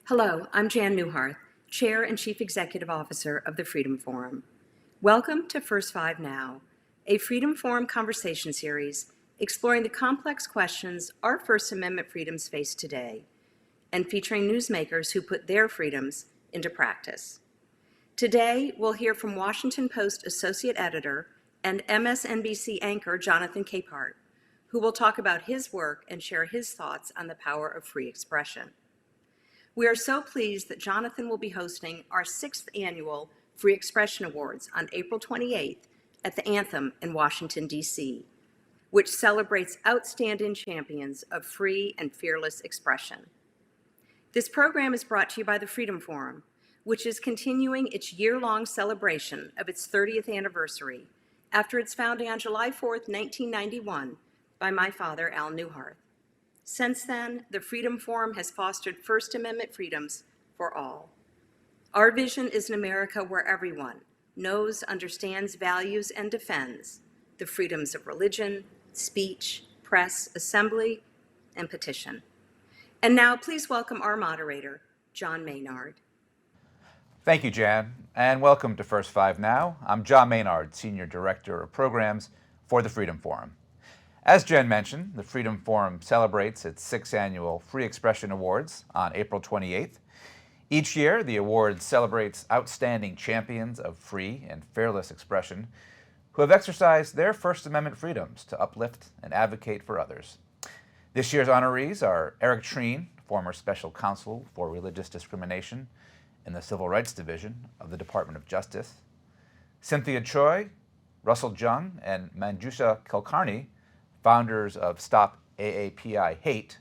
Hello, I'm Jan Newharth, Chair and Chief Executive Officer of the Freedom Forum. Welcome to First Five Now, a Freedom Forum conversation series exploring the complex questions our First Amendment freedoms face today and featuring newsmakers who put their freedoms into practice. Today, we'll hear from Washington Post Associate Editor and MSNBC anchor Jonathan Capehart, who will talk about his work and share his thoughts on the power of free expression. We are so pleased that Jonathan will be hosting our 6th annual Free Expression Awards on April 28th at the Anthem in Washington, D.C., which celebrates outstanding champions of free and fearless expression. This program is brought to you by the Freedom Forum, which is continuing its year-long celebration of its 30th anniversary after its founding on July 4th, 1991, by my father, Al Newharth. Since then, the Freedom Forum has fostered First Amendment freedoms for all. Our vision is an America where everyone knows, understands, values, and defends the freedoms of religion, speech, press, assembly, and petition. And now, please welcome our moderator, John Maynard. Thank you, Jan, and welcome to First Five Now. I'm John Maynard, Senior Director of Programs for the Freedom Forum. As Jen mentioned, the Freedom Forum celebrates its 6th annual Free Expression Awards on April 28th. Each year, the award celebrates outstanding champions of free and fearless expression who have exercised their First Amendment freedoms to uplift and advocate for others. This year's honorees are Eric Treen, former Special Counsel for Religious Discrimination in the Civil Rights Division of the Department of Justice, Cynthia Choi, Russell Jung, and Manjusha Kulkarni, founders of Stop AAPI Hate,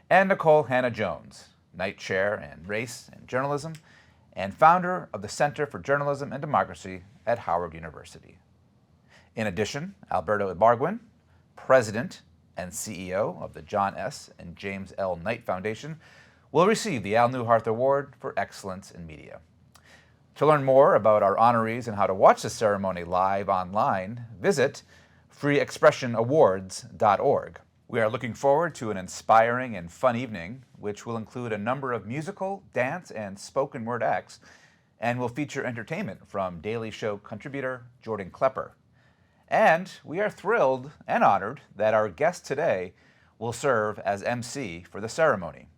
and Nicole Hannah-Jones, Knight Chair in Race and Journalism, and founder of the Center for Journalism and Democracy at Howard University. In addition, Alberto Ibargüen, President and CEO of the John S. and James L. Knight Foundation, will receive the Al Newharth Award for Excellence in Media. To learn more about our honorees and how to watch the ceremony live online, visit freeexpressionawards.org. We are looking forward to an inspiring and fun evening, which will include a number of musical, dance, and spoken word acts, and will feature entertainment from Daily Show contributor Jordan Klepper. And we are thrilled and honored that our guest today will serve as MC for the ceremony.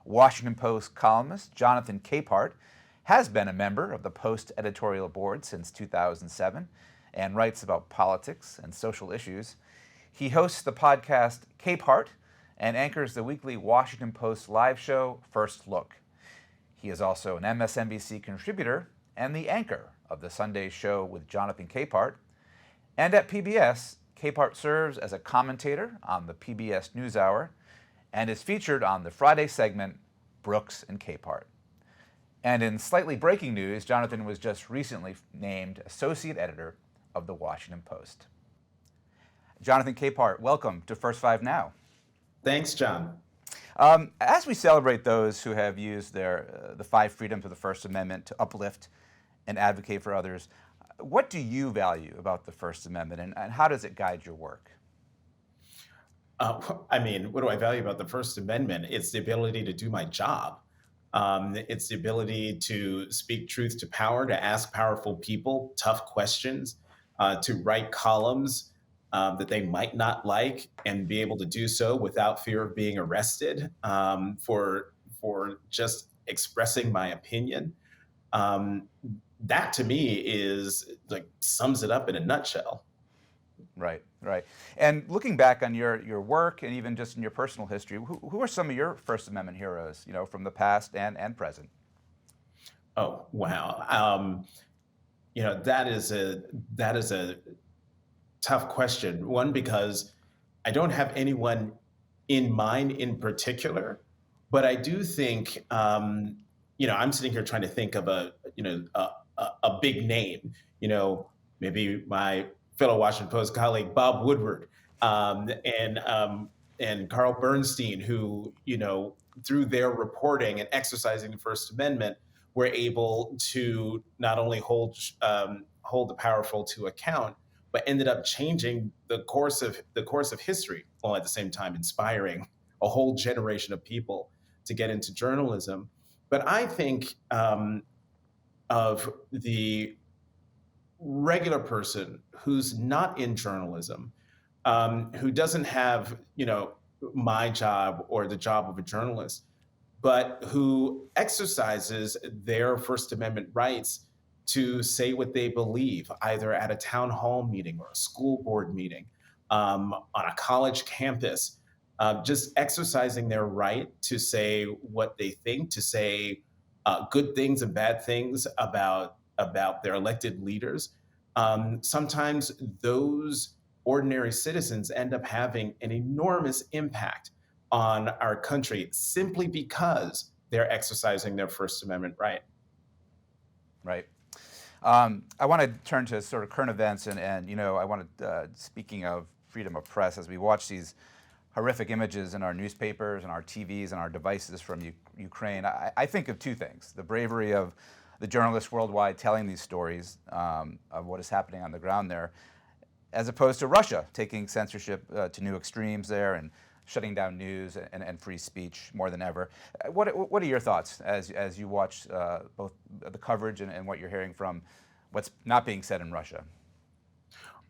Washington Post columnist Jonathan Capehart has been a member of the Post editorial board since 2007 and writes about politics and social issues. He hosts the podcast Capehart and anchors the weekly Washington Post live show First Look. He is also an MSNBC contributor and the anchor of the Sunday show with Jonathan Capehart. And at PBS, Capehart serves as a commentator on the PBS NewsHour and is featured on the Friday segment Brooks and Capehart. And in slightly breaking news, Jonathan was just recently named Associate Editor of the Washington Post. Jonathan Capehart, welcome to First Five Now. Thanks, John. As we celebrate those who have used the 5 freedoms of the First Amendment to uplift and advocate for others, what do you value about the First Amendment, and how does it guide your work? What do I value about the First Amendment? It's the ability to do my job. It's the ability to speak truth to power, to ask powerful people tough questions, to write columns that they might not like and be able to do so without fear of being arrested for just expressing my opinion. That to me is sums it up in a nutshell. Right. And looking back on your work and even just in your personal history, who are some of your First Amendment heroes, from the past and present? Oh, wow. That is a tough question. One, because I don't have anyone in mind in particular, but I do think, I'm sitting here trying to think of a big name, maybe my fellow Washington Post colleague, Bob Woodward, and Carl Bernstein, who, through their reporting and exercising the First Amendment, were able to not only hold the powerful to account, but ended up changing the course of history, while at the same time inspiring a whole generation of people to get into journalism. But I think of the regular person who's not in journalism, who doesn't have, my job or the job of a journalist, but who exercises their First Amendment rights to say what they believe, either at a town hall meeting or a school board meeting, on a college campus, just exercising their right to say what they think, to say good things and bad things about their elected leaders. Sometimes those ordinary citizens end up having an enormous impact on our country simply because they're exercising their First Amendment right. Right. I want to turn to sort of current events, and I want to, speaking of freedom of press, as we watch these horrific images in our newspapers and our TVs and our devices from Ukraine, I think of two things: the bravery of the journalists worldwide telling these stories of what is happening on the ground there, as opposed to Russia taking censorship to new extremes there and shutting down news and free speech more than ever. What are your thoughts as you watch both the coverage and what you're hearing from what's not being said in Russia?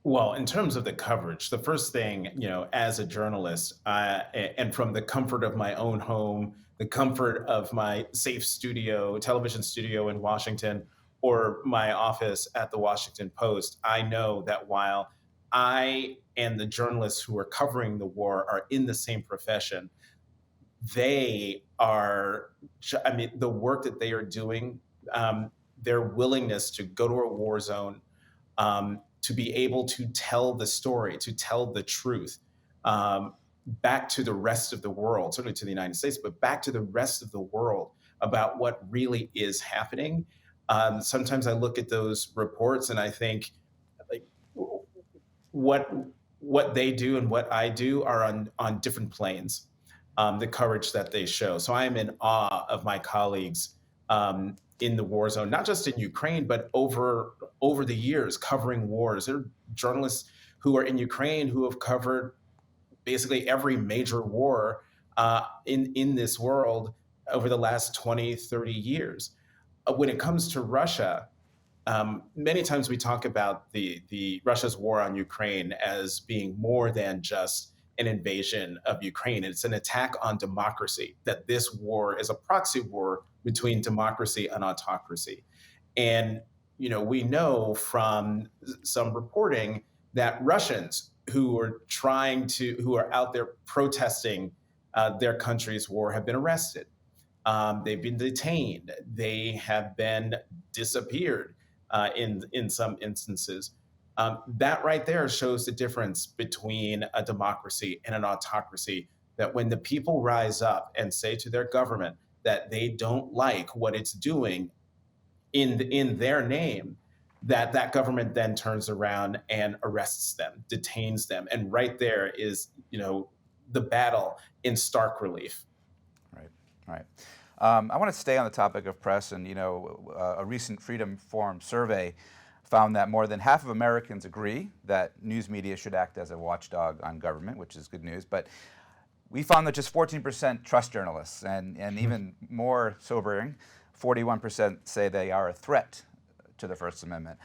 Well, in terms of the coverage, the first thing, as a journalist, and from the comfort of my own home, the comfort of my safe studio, television studio in Washington, or my office at the Washington Post, I know that while I and the journalists who are covering the war are in the same profession, they are, the work that they are doing, their willingness to go to a war zone, to be able to tell the story, to tell the truth, back to the rest of the world, certainly to the United States, but back to the rest of the world about what really is happening. Sometimes I look at those reports and I think, like, what they do and what I do are on different planes. The courage that they show. So I am in awe of my colleagues in the war zone, not just in Ukraine, but over the years covering wars. There are journalists who are in Ukraine who have covered basically every major war in this world over the last 20, 30 years. When it comes to Russia, many times we talk about the Russia's war on Ukraine as being more than just an invasion of Ukraine. It's an attack on democracy, that this war is a proxy war between democracy and autocracy. And, we know from some reporting that Russians who are out there protesting their country's war have been arrested. They've been detained. They have been disappeared in some instances. That right there shows the difference between a democracy and an autocracy, that when the people rise up and say to their government that they don't like what it's doing in their name, that government then turns around and arrests them, detains them. And right there is, the battle in stark relief. Right, right. I want to stay on the topic of press, and a recent Freedom Forum survey found that more than half of Americans agree that news media should act as a watchdog on government, which is good news. But we found that just 14% trust journalists, and even more sobering, 41% say they are a threat to the First Amendment.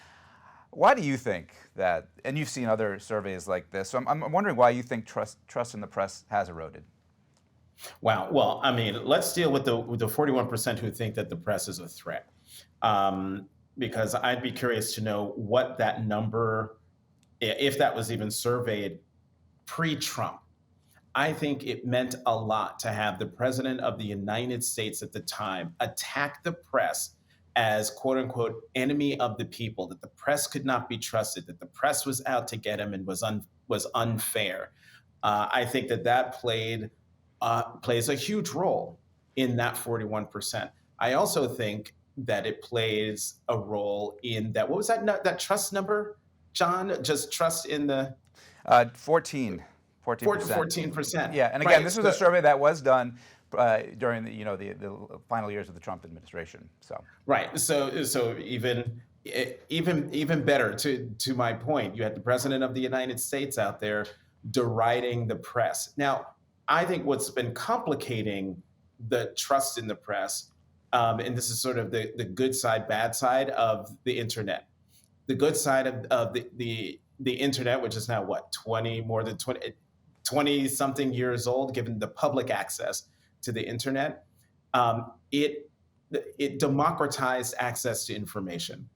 Why do you think that, and you've seen other surveys like this, so I'm wondering why you think trust in the press has eroded? Wow. Well, let's deal with the 41% who think that the press is a threat. Because I'd be curious to know what that number, if that was even surveyed pre-Trump. I think it meant a lot to have the president of the United States at the time attack the press as quote unquote enemy of the people, that the press could not be trusted, that the press was out to get him and was unfair. I think that plays a huge role in that 41%. I also think that it plays a role in that. What was that trust number, John? Just trust in the 14%. 14%. Yeah, and again, this was a survey that was done during the final years of the Trump administration. So right. So even better, to my point, you had the president of the United States out there deriding the press. Now, I think what's been complicating the trust in the press and this is sort of the good side, bad side of the internet. The good side of the internet, which is now what, 20, more than 20 something years old, given the public access to the internet, it democratized access to information.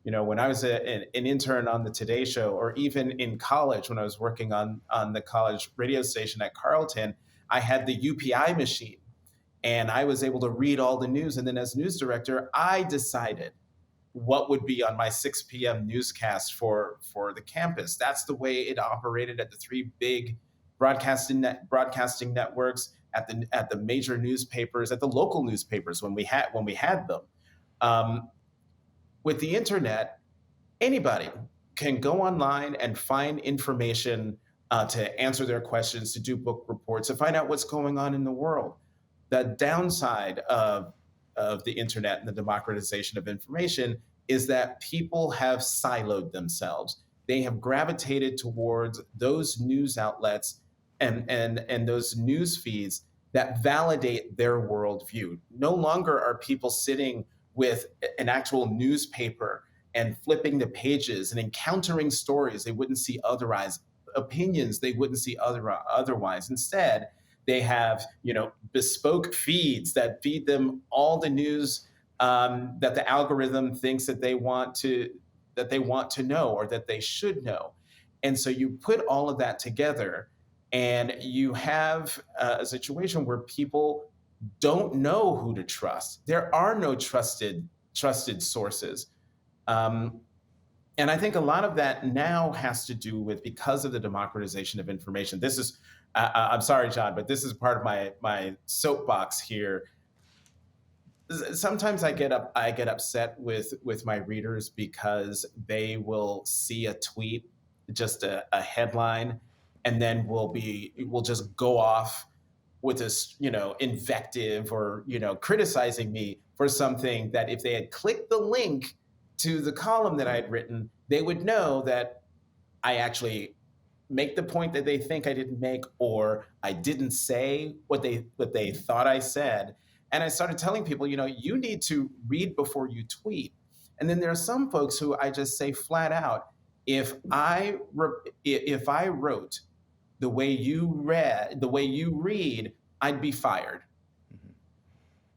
When I was an intern on the Today Show, or even in college when I was working on the college radio station at Carleton, I had the UPI machine, and I was able to read all the news. And then as news director, I decided what would be on my 6 p.m. newscast for the campus. That's the way it operated at the three big broadcasting networks, at the major newspapers, at the local newspapers when we had them. With the internet, anybody can go online and find information to answer their questions, to do book reports, to find out what's going on in the world. The downside of the internet and the democratization of information is that people have siloed themselves. They have gravitated towards those news outlets and those news feeds that validate their worldview. No longer are people sitting with an actual newspaper and flipping the pages and encountering stories they wouldn't see otherwise, opinions they wouldn't see otherwise. Instead, they have bespoke feeds that feed them all the news that the algorithm thinks that they want to know, or that they should know. And so you put all of that together, and you have a situation where people don't know who to trust. There are no trusted sources. And I think a lot of that now has to do with, because of the democratization of information. This is, I'm sorry, John, but this is part of my soapbox here. Sometimes I get upset with my readers because they will see a tweet, just a headline, and then will just go off with this, invective, or, criticizing me for something that, if they had clicked the link to the column that I had written, they would know that I actually make the point that they think I didn't make, or I didn't say what they thought I said. And I started telling people, you need to read before you tweet. And then there are some folks who I just say flat out, if I wrote the way you read, I'd be fired. Mm-hmm.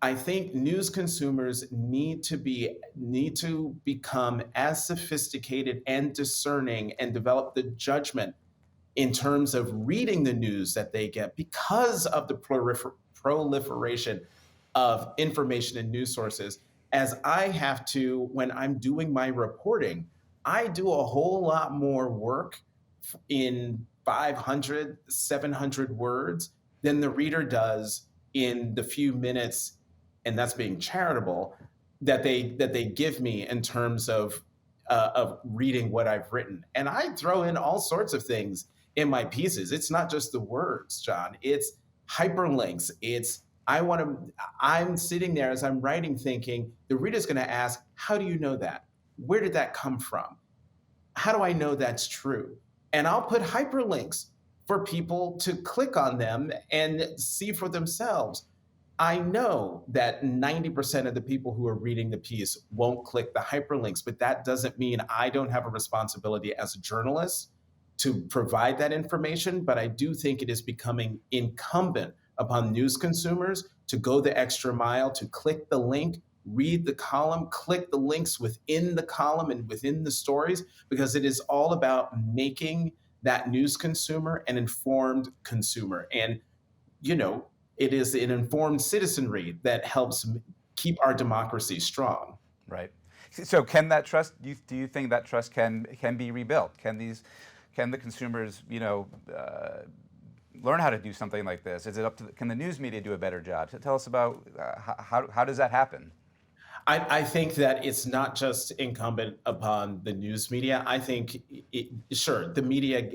I think news consumers need to become as sophisticated and discerning, and develop the judgment in terms of reading the news that they get, because of the proliferation of information and news sources, as I have to when I'm doing my reporting. I do a whole lot more work in 500, 700 words than the reader does in the few minutes, and that's being charitable, that they give me in terms of reading what I've written. And I throw in all sorts of things in my pieces. It's not just the words, John. It's hyperlinks. I'm sitting there as I'm writing thinking, the reader's going to ask, how do you know that? Where did that come from? How do I know that's true? And I'll put hyperlinks for people to click on them and see for themselves. I know that 90% of the people who are reading the piece won't click the hyperlinks, but that doesn't mean I don't have a responsibility as a journalist to provide that information. But I do think it is becoming incumbent upon news consumers to go the extra mile, to click the link, read the column, click the links within the column and within the stories, because it is all about making that news consumer an informed consumer. And, it is an informed citizenry that helps keep our democracy strong. Right. So can that trust, do you think that trust can be rebuilt? Can the consumers, learn how to do something like this? Is it up to can the news media do a better job? Tell us about how does that happen? I think that it's not just incumbent upon the news media. I think, sure, the media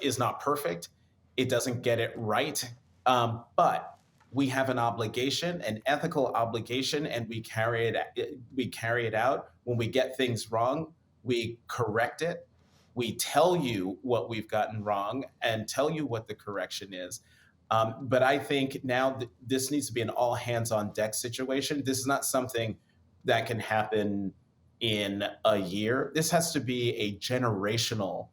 is not perfect. It doesn't get it right. But we have an obligation, an ethical obligation, and we carry it out. When we get things wrong, we correct it. We tell you what we've gotten wrong and tell you what the correction is. But I think now this needs to be an all hands on deck situation. This is not something that can happen in a year. This has to be a generational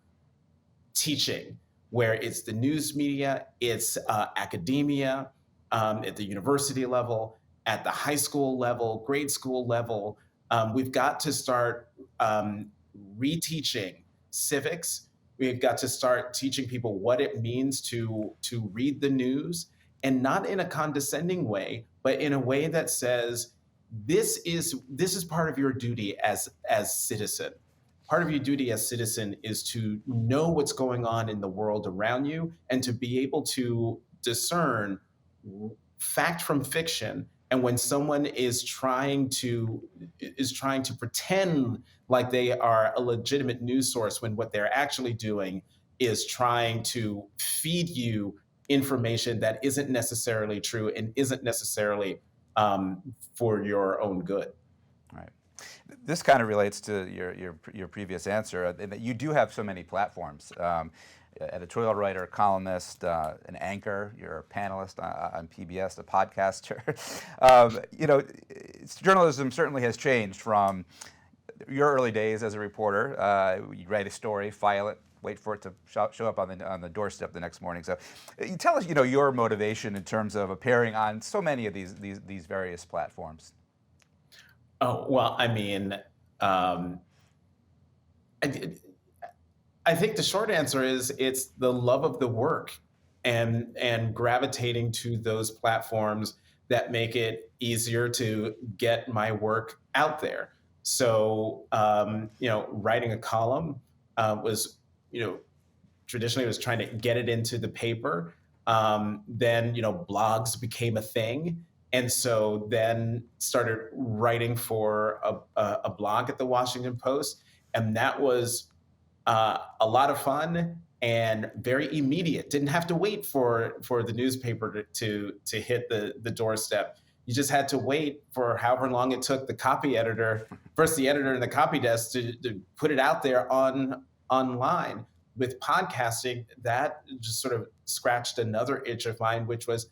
teaching where it's the news media, it's academia, at the university level, at the high school level, grade school level. We've got to start reteaching civics. We've got to start teaching people what it means to read the news, and not in a condescending way, but in a way that says this is part of your duty as citizen. Part of your duty as citizen is to know what's going on in the world around you and to be able to discern fact from fiction. And when someone is trying to pretend like they are a legitimate news source, when what they're actually doing is trying to feed you information that isn't necessarily true and isn't necessarily for your own good. Right. This kind of relates to your previous answer, that you do have so many platforms. Editorial writer, columnist, an anchor, you're a panelist on PBS, a podcaster. Journalism certainly has changed from your early days as a reporter. You write a story, file it, wait for it to show up on the doorstep the next morning. So, you tell us, your motivation in terms of appearing on so many of these various platforms. Oh, well, I mean, I think the short answer is it's the love of the work and gravitating to those platforms that make it easier to get my work out there. So, writing a column was, traditionally was trying to get it into the paper. Then, blogs became a thing. And so then started writing for a blog at the Washington Post. And that was a lot of fun and very immediate. Didn't have to wait for the newspaper to hit the doorstep. You just had to wait for however long it took the copy editor, first the editor and the copy desk to put it out there online. With podcasting, that just sort of scratched another itch of mine, which was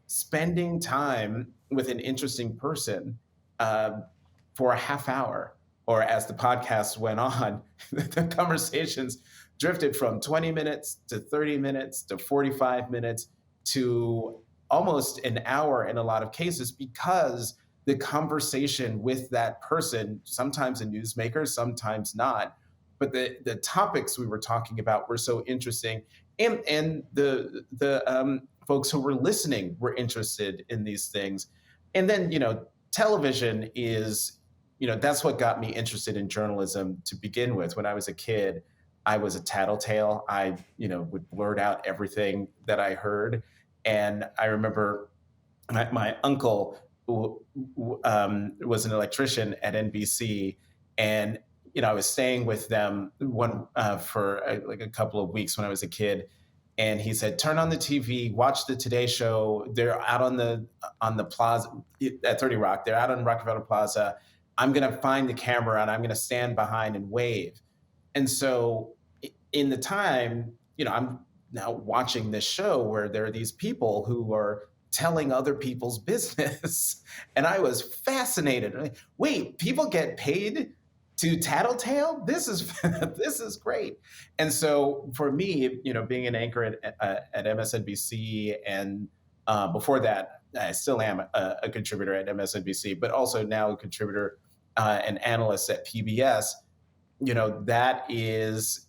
spending time with an interesting person for a half hour. Or as the podcast went on, the conversations drifted from 20 minutes to 30 minutes to 45 minutes to almost an hour in a lot of cases, because the conversation with that person, sometimes a newsmaker, sometimes not, but the topics we were talking about were so interesting, and the folks who were listening were interested in these things. And then, television is, that's what got me interested in journalism to begin with. When I was a kid, I was a tattletale. I, would blurt out everything that I heard. And I remember my uncle was an electrician at NBC, and I was staying with them for a couple of weeks when I was a kid. And he said, "Turn on the TV, watch the Today Show. They're out on the plaza at 30 Rock. They're out on Rockefeller Plaza. I'm going to find the camera and I'm going to stand behind and wave." And so in the time, I'm now watching this show where there are these people who are telling other people's business. And I was fascinated. Wait, people get paid to tattletale? This is great. And so for me, being an anchor at MSNBC, and before that, I still am a contributor at MSNBC, but also now a contributor and analyst at PBS, that is,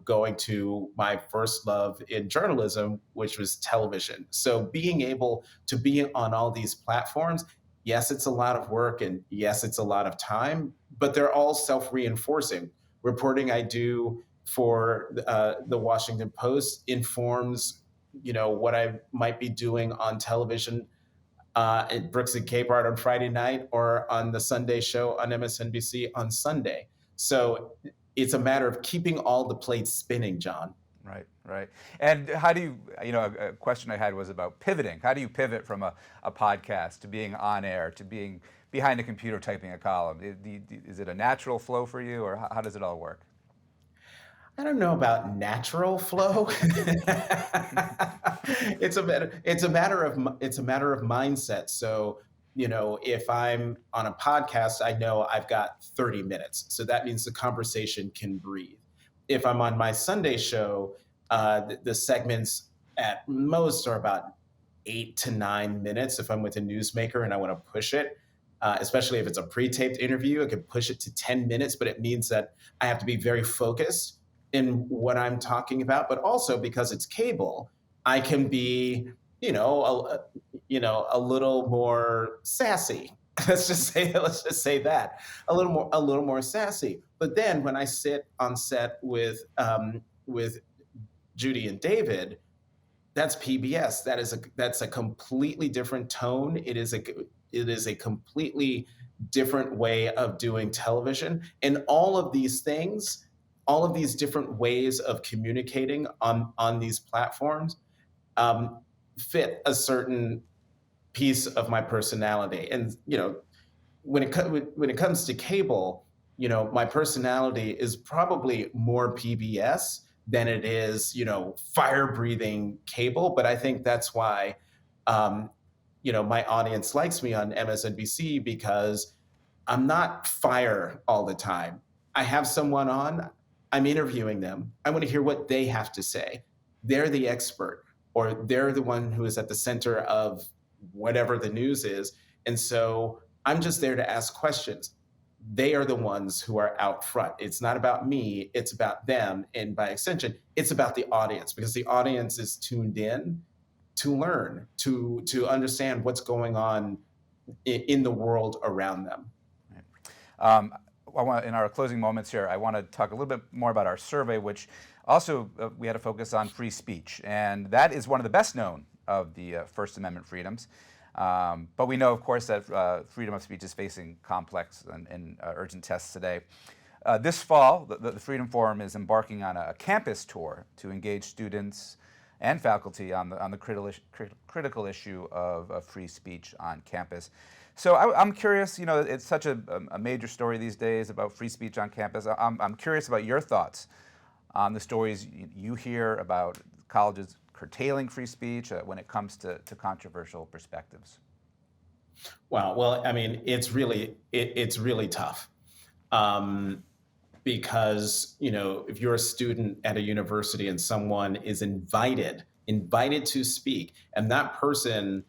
going to my first love in journalism, which was television. So being able to be on all these platforms, yes, it's a lot of work, and yes, it's a lot of time, but they're all self-reinforcing. Reporting I do for the Washington Post informs, what I might be doing on television at Brooks and Capehart on Friday night, or on the Sunday show on MSNBC on Sunday. So it's a matter of keeping all the plates spinning, John. Right. And how do you, a question I had was about pivoting. How do you pivot from a podcast to being on air, to being behind a computer typing a column? Is it a natural flow for you, or how does it all work? I don't know about natural flow. It's a matter of mindset. So, if I'm on a podcast, I know I've got 30 minutes. So that means the conversation can breathe. If I'm on my Sunday show, the segments at most are about 8 to 9 minutes. If I'm with a newsmaker and I want to push it, especially if it's a pre-taped interview, I can push it to 10 minutes, but it means that I have to be very focused in what I'm talking about. But also because it's cable, I can be, a little more sassy. Let's just say that a little more sassy. But then when I sit on set with Judy and David, that's PBS. That's a completely different tone. It is a completely different way of doing television. And all of these things, all of these different ways of communicating on these platforms, fit a certain piece of my personality. And when it comes to cable, my personality is probably more PBS than it is, fire breathing cable. But I think that's why, my audience likes me on MSNBC, because I'm not fire all the time. I have someone on, I'm interviewing them. I want to hear what they have to say. They're the expert, or they're the one who is at the center of whatever the news is. And so I'm just there to ask questions. They are the ones who are out front. It's not about me, it's about them. And by extension, it's about the audience, because the audience is tuned in to learn, to understand what's going on in the world around them. In our closing moments here, I want to talk a little bit more about our survey, which also we had a focus on free speech. And that is one of the best known of the First Amendment freedoms. But we know, of course, that freedom of speech is facing complex and urgent tests today. This fall, the Freedom Forum is embarking on a campus tour to engage students and faculty on the critical issue of free speech on campus. So I'm curious, it's such a major story these days about free speech on campus. I'm curious about your thoughts on the stories you hear about colleges curtailing free speech when it comes to controversial perspectives. Wow. Well, I mean, it's really tough, because if you're a student at a university and someone is invited to speak, and that person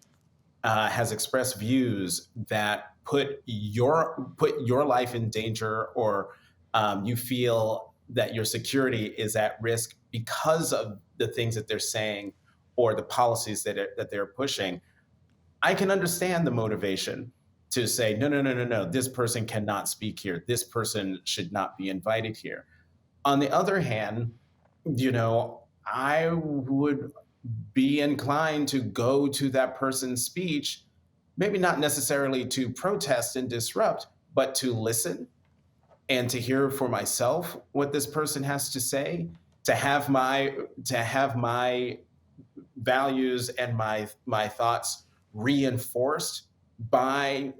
has expressed views that put your life in danger, or you feel that your security is at risk because of the things that they're saying or the policies that they're pushing, I can understand the motivation to say, no, this person cannot speak here. This person should not be invited here. On the other hand, I would be inclined to go to that person's speech, maybe not necessarily to protest and disrupt, but to listen and to hear for myself what this person has to say, to have my values and my thoughts reinforced by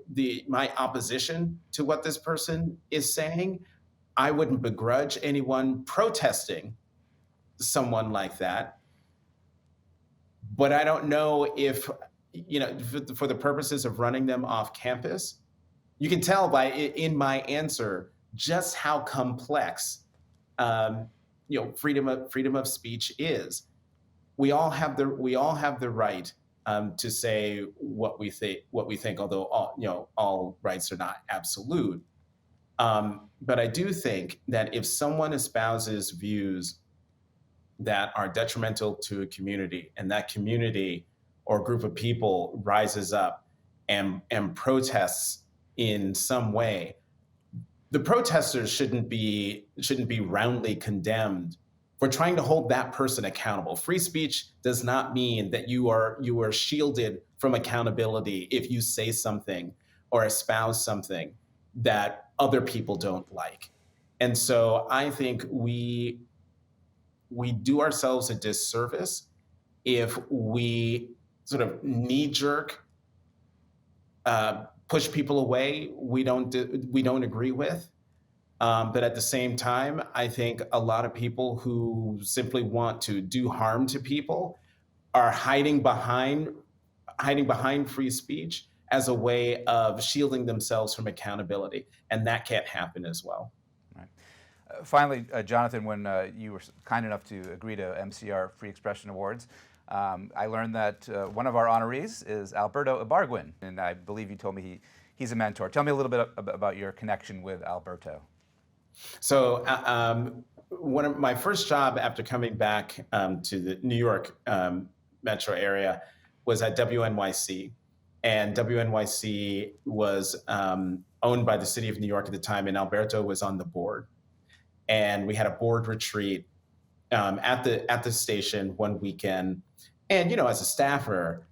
my opposition to what this person is saying. I wouldn't begrudge anyone protesting someone like that. But I don't know if, for the purposes of running them off campus, you can tell in my answer just how complex, freedom of speech is. We all have the right to say what we think, although all rights are not absolute. But I do think that if someone espouses views that are detrimental to a community, and that community or group of people rises up and protests in some way, the protesters shouldn't be roundly condemned for trying to hold that person accountable. Free speech does not mean that you are shielded from accountability if you say something or espouse something that other people don't like. And so I think we do ourselves a disservice if we sort of knee-jerk push people away we don't agree with, But at the same time, I think a lot of people who simply want to do harm to people are hiding behind free speech as a way of shielding themselves from accountability, and that can't happen as well. Right. Finally, Jonathan, when you were kind enough to agree to MCR Free Expression Awards, I learned that one of our honorees is Alberto Ibargüen, and I believe you told me he's a mentor. Tell me a little bit about your connection with Alberto. So, one of my first job after coming back to the New York metro area was at WNYC, and WNYC was owned by the city of New York at the time, and Alberto was on the board. And we had a board retreat at the station one weekend. And as a staffer,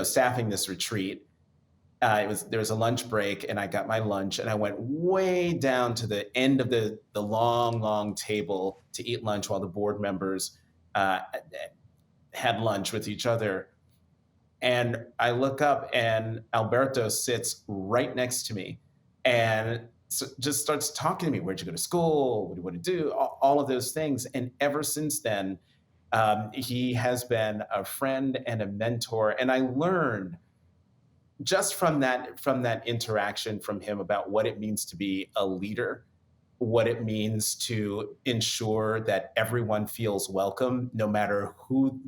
staffing this retreat, there was a lunch break, and I got my lunch, and I went way down to the end of the long table to eat lunch while the board members had lunch with each other. And I look up, and Alberto sits right next to me, and just starts talking to me. Where'd you go to school? What do you want to do? All of those things. And ever since then, he has been a friend and a mentor. And I learned just from that interaction from him about what it means to be a leader, what it means to ensure that everyone feels welcome, no matter who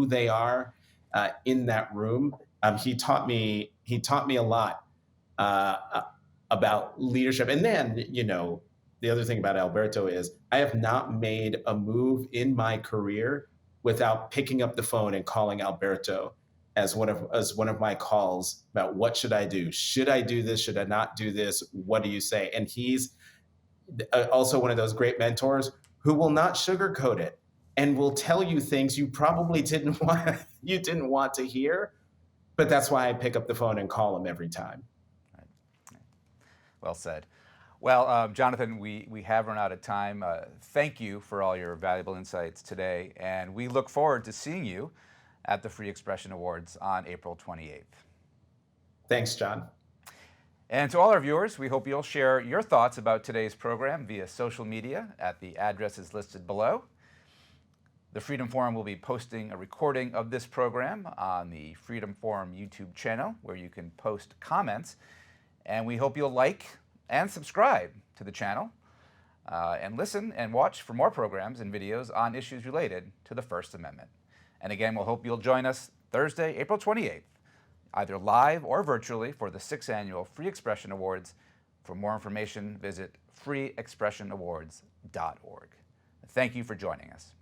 they are in that room. He taught me a lot about leadership. And then, the other thing about Alberto is I have not made a move in my career without picking up the phone and calling Alberto as one of my calls about what should I do? Should I do this? Should I not do this? What do you say? And he's also one of those great mentors who will not sugarcoat it and will tell you things you probably didn't want to hear. But that's why I pick up the phone and call him every time. Right. Well said. Well, Jonathan, we have run out of time. Thank you for all your valuable insights today, and we look forward to seeing you at the Free Expression Awards on April 28th. Thanks, John. And to all our viewers, we hope you'll share your thoughts about today's program via social media at the addresses listed below. The Freedom Forum will be posting a recording of this program on the Freedom Forum YouTube channel, where you can post comments. And we hope you'll like and subscribe to the channel and listen and watch for more programs and videos on issues related to the First Amendment. And again, we'll hope you'll join us Thursday, April 28th, either live or virtually, for the 6th Annual Free Expression Awards. For more information, visit freeexpressionawards.org. Thank you for joining us.